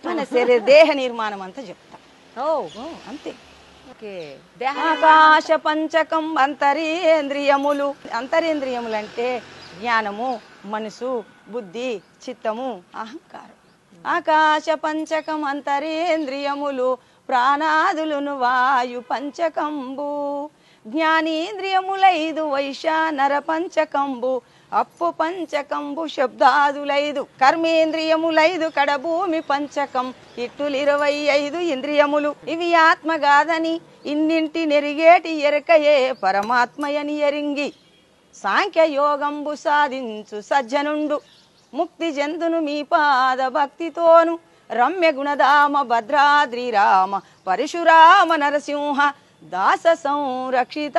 మన దేహ నిర్మాణం అంతా చెప్తా. అంతే. ఆకాశ పంచకం అంతరేంద్రియములు. అంతరేంద్రియములు అంటే జ్ఞానము, మనసు, బుద్ధి, చిత్తము, అహంకారం. ఆకాశ పంచకం అంతరేంద్రియములు ప్రాణాదులును వాయు పంచకంబు. జ్ఞానేంద్రియములైదు వైశానర పంచకంబు అప్పు పంచకంబు శబ్దాదులైదు. కర్మేంద్రియములైదు కడభూమి పంచకం ఇట్టులు 25 ఇంద్రియములు. ఇవి ఆత్మగాదని ఇన్నింటి నెరిగేటి ఎరకయే పరమాత్మయని ఎరింగి సాంఖ్య యోగంబు సాధించు సజ్జనుండు ముక్తి జంతును మీ పాద భక్తితోను. రమ్య గుణధామ భద్రాద్రి రామ పరశురామ నరసింహ దాస సంరక్షిత.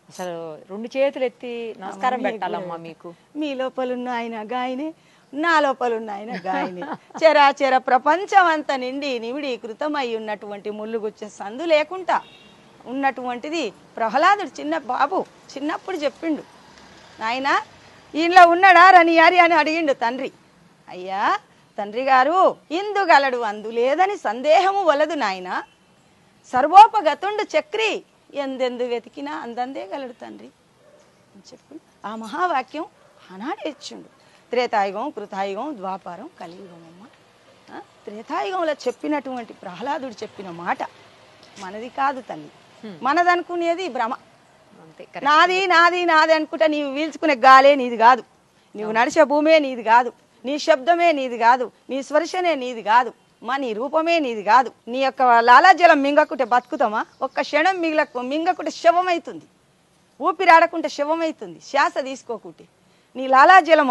అసలు 2 చేతులు ఎత్తి నమస్కారం పెట్టాలమ్మా మీకు. మీ లోపలున్న ఆయన గాయనే, నా లోపలున్న ఆయన గాయనే. చరాచర ప్రపంచం అంతా నిండి నివిడీకృతమై ఉన్నటువంటి ముళ్ళుగుచ్చే సందు లేకుండా ఉన్నటువంటిది ప్రహ్లాదుడు. చిన్న బాబు చిన్నప్పుడు చెప్పిండు, ఆయన ఈయనలో ఉన్నాడా రనియారి అని అడిగిండు తండ్రి. అయ్యా తండ్రి గారు, ఇందుగలడు అందు లేదని సందేహము వలదు నాయన. సర్వోపగతుండు చక్రి ఎందెందు వెతికినా అందందే గలడు తండ్రి అని చెప్పి ఆ మహావాక్యం ఆనాడు ఇచ్చిండు. త్రేతాయుగం, కృతాయుగం, ద్వాపారం, కలియుగం. అమ్మ త్రేతాయుగంలో చెప్పినటువంటి ప్రహ్లాదుడు చెప్పిన మాట మనది కాదు తల్లి. మనదనుకునేది భ్రమ. నాది నాది నాది అనుకుంటా నీవు వీల్చుకునే గాలే నీది కాదు, నీవు నడిచే భూమే నీది కాదు, నీ శబ్దమే నీది కాదు, నీ స్పర్శనే నీది కాదు, నీ రూపమే నీది కాదు. నీ యొక్క లాలాజలం మింగకుంటే బతుకుతామా? ఒక్క క్షణం మింగకుంటే శవమైతుంది, ఊపిరాడకుంటే శవమైతుంది. శ్వాస తీసుకోకుంటే నీ లాలాజలం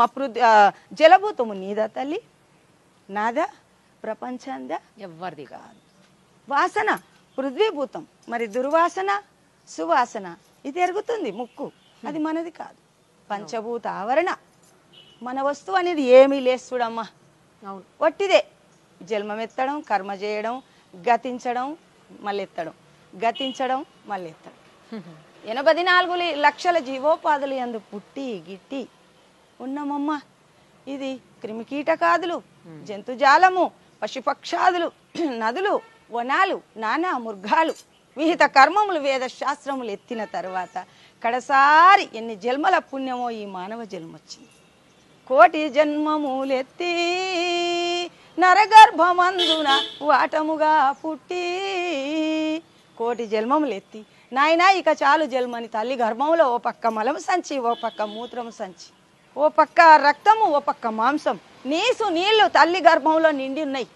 జలభూతము నీదా తల్లి, నాదా, ప్రపంచందా? ఎవరిది కాదు. వాసన పృథ్వీభూతం, మరి దుర్వాసన సువాసన ఇది ఎరుగుతుంది ముక్కు, అది మనది కాదు. పంచభూత ఆవరణ మన వస్తువు అనేది ఏమీ లేదు చూడమ్మా. అవును, వట్టిదే. జన్మమెత్తడం, కర్మ చేయడం, గతించడం, మళ్ళీ ఎత్తడం, గతించడం, మళ్ళీ ఎత్తడం. 84 లక్షల జీవోపాధులు యందు పుట్టి గిట్టి ఉన్నామమ్మా. ఇది క్రిమికీటకాదులు, జంతుజాలము, పశుపక్షాదులు, నదులు, వనాలు, నానా మృగాలు, విహిత కర్మములు, వేద శాస్త్రములు ఎత్తిన తర్వాత కడసారి ఎన్ని జన్మల పుణ్యమో ఈ మానవ జన్మ వచ్చింది. కోటి జన్మములెత్తి నరగర్భమందున వాటముగా పుట్టి, కోటి జన్మములెత్తి నాయనా ఇక చాలు జన్మని తల్లి గర్భంలో ఓ పక్క మలం సంచి, ఓ పక్క మూత్రము సంచి, ఓ పక్క రక్తము, ఓ పక్క మాంసం, నీళ్లు తల్లి గర్భంలో నిండి ఉన్నాయి.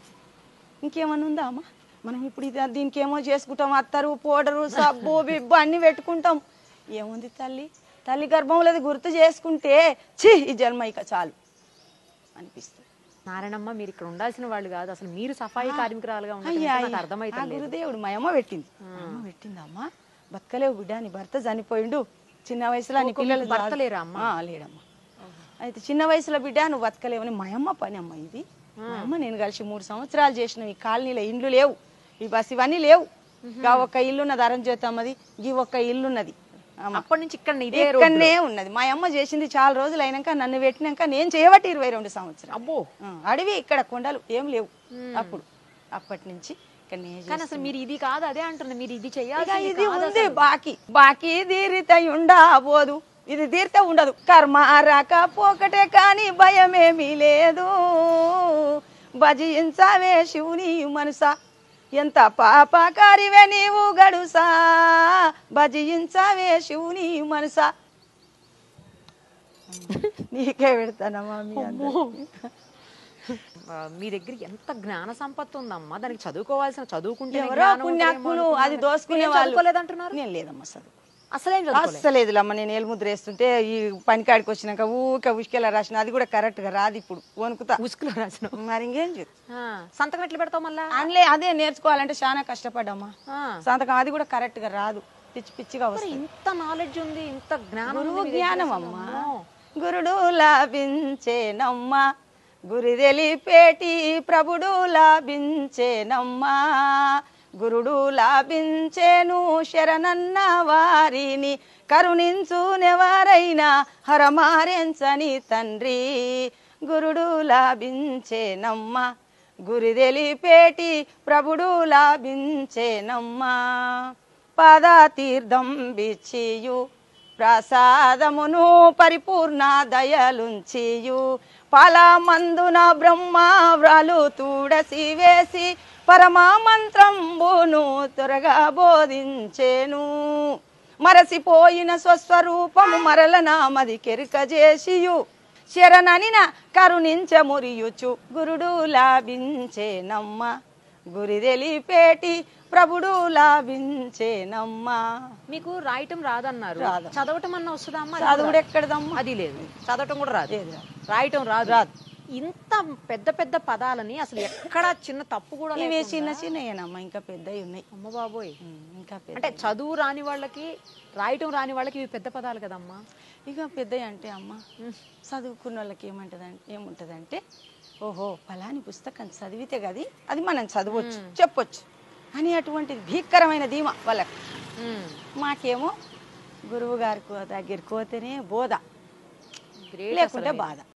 ఇంకేమన్నా ఉందా అమ్మా? మనం ఇప్పుడు దీనికి ఏమో చేసుకుంటాం, అత్తరు, పౌడరు, సబ్బు, బిబ్బు అన్ని పెట్టుకుంటాం. ఏముంది తల్లి? తల్లి గర్భంలోది గుర్తు చేసుకుంటే ఛీ ఈ జన్మ ఇక చాలు అనిపిస్తుంది. నారాయణమ్మ, మీరు ఇక్కడ ఉండాల్సిన వాళ్ళు కాదు, అసలు మీరు సఫాయి కార్మికురాలుగా అర్థమైతే గురుదేవుడు మా అమ్మ పెట్టింది. అమ్మ పెట్టిందమ్మా. బతకలేవు బిడ్డ, నీ భర్త చనిపోయిండు చిన్న వయసులో, నీ పిల్లలు భర్త లేరా అమ్మా? లేడమ్మా. అయితే చిన్న వయసులో బిడ్డ నువ్వు బతకలేవని మా అమ్మ పని అమ్మ ఇది. మా అమ్మ నేను కలిసి 3 సంవత్సరాలు చేసినాం. ఈ కాలనీలో ఇండ్లు లేవు, ఈ బస్ ఇవన్నీ లేవు. ఒక్క ఇల్లున్నది అరంజ్యోతమ్మది, ఈ ఒక్క ఇల్లున్నది. అప్పటి నుంచి ఇక్కడనే ఉన్నది. మా అమ్మ చేసింది చాలా రోజులు అయినాక నన్ను పెట్టినాక నేను చేయబట్టి 22 సంవత్సరాలు. అబ్బో, అడవి ఇక్కడ కొండలు ఏం లేవు అప్పుడు. అప్పటి నుంచి అసలు మీరు ఇది కాదు అదే అంటుంది, మీరు ఇది చెయ్యాలి. ఇది ఉంది బాకీ తీరితే ఉండబోదు, ఇది తీరితే ఉండదు. కర్మ రాకపోకటే కానీ భయమేమీ లేదు. భజించవే శివుని మనసా, ఎంత పాపకారివే నీవు గడుసా, భజించవే శివుని మనసా. నీకే పెడతానమ్మా. మీ దగ్గర ఎంత జ్ఞాన సంపత్తి ఉందమ్మా, దానికి చదువుకోవాల్సిన చదువుకుంటే పుణ్యాత్ములు అది దోసుకునే వాళ్ళు అంటున్నారు. నేను లేదమ్మా చదువు అసలేదులమ్మ. నేను ఏలుముద్ర వేస్తుంటే ఈ పనికాడికి వచ్చినాక ఊకే ఉసుకెలా రాసిన, అది కూడా కరెక్ట్ గా రాదు. ఇప్పుడు వణుకుతా ఉసుకులో రాసిన. మరి ఇంకేం సంతకం ఎట్లా పెడతావు మళ్ళా? అదే నేర్చుకోవాలంటే చాలా కష్టపడ్డామా. సంతకం అది కూడా కరెక్ట్ గా రాదు, పిచ్చి పిచ్చిగా వస్తుంది. ఇంత నాలెడ్జ్ ఉంది, ఇంత జ్ఞానం అమ్మా. గురుడు లాభించేనమ్మా, గురి తెలిపేటి ప్రభుడు లాభించేనమ్మా, గురుడు లాభించేను శరణన్న వారిని కరుణించునెవరైనా హరమారెంచని తండ్రి. గురుడు లాభించేనమ్మ గురి తెలిపేటి ప్రభుడు లాభించేనమ్మ పద తీర్థం బిచ్చియు ప్రసాదమును పరిపూర్ణ దయలుంచియు ఫలమందున బ్రహ్మావ్రాలు తూడసి వేసి పరమా మంత్రంబును త్వరగా బోధించేను మరసిపోయిన స్వస్వరూపము మరల నామది కెరుక చేసియు శరణనిన కరుణించమురియుచు గురుడు లాభించేనమ్మ గురి తెలిపేటి ప్రభుడు లాభించేనమ్మా. మీకు రాయటం రాదన్నారు, రాదు. చదవటం అన్న వస్తుందా అమ్మా? చదువుడు ఎక్కడదమ్మా? అది లేదు, చదవటం కూడా రాదు, లేదు. రాయటం రాదు. రాదు. ఇంత పెద్ద పెద్ద పదాలని అసలు ఎక్కడ చిన్న తప్పు కూడా ఇవి లేకుండా- చిన్న చిన్నయేనమ్మా, ఇంకా పెద్దవి ఉన్నాయి. అమ్మ బాబోయ్, ఇంకా పెద్ద అంటే చదువు రాని వాళ్ళకి రాయటం రాని వాళ్ళకి ఇవి పెద్ద పదాలు కదమ్మా. ఇక పెద్దవి అంటే అమ్మ చదువుకున్న వాళ్ళకి ఏముంటదంటే ఓహో ఫలాని పుస్తకం చదివితే కది అది మనం చదవచ్చు చెప్పొచ్చు అని అటువంటి భీకరమైన ధీమా వాళ్ళకి. మాకేమో గురువు గారి దగ్గరికి పోతేనే బోధ, గ్రేట్, లేకుంటే బాధ.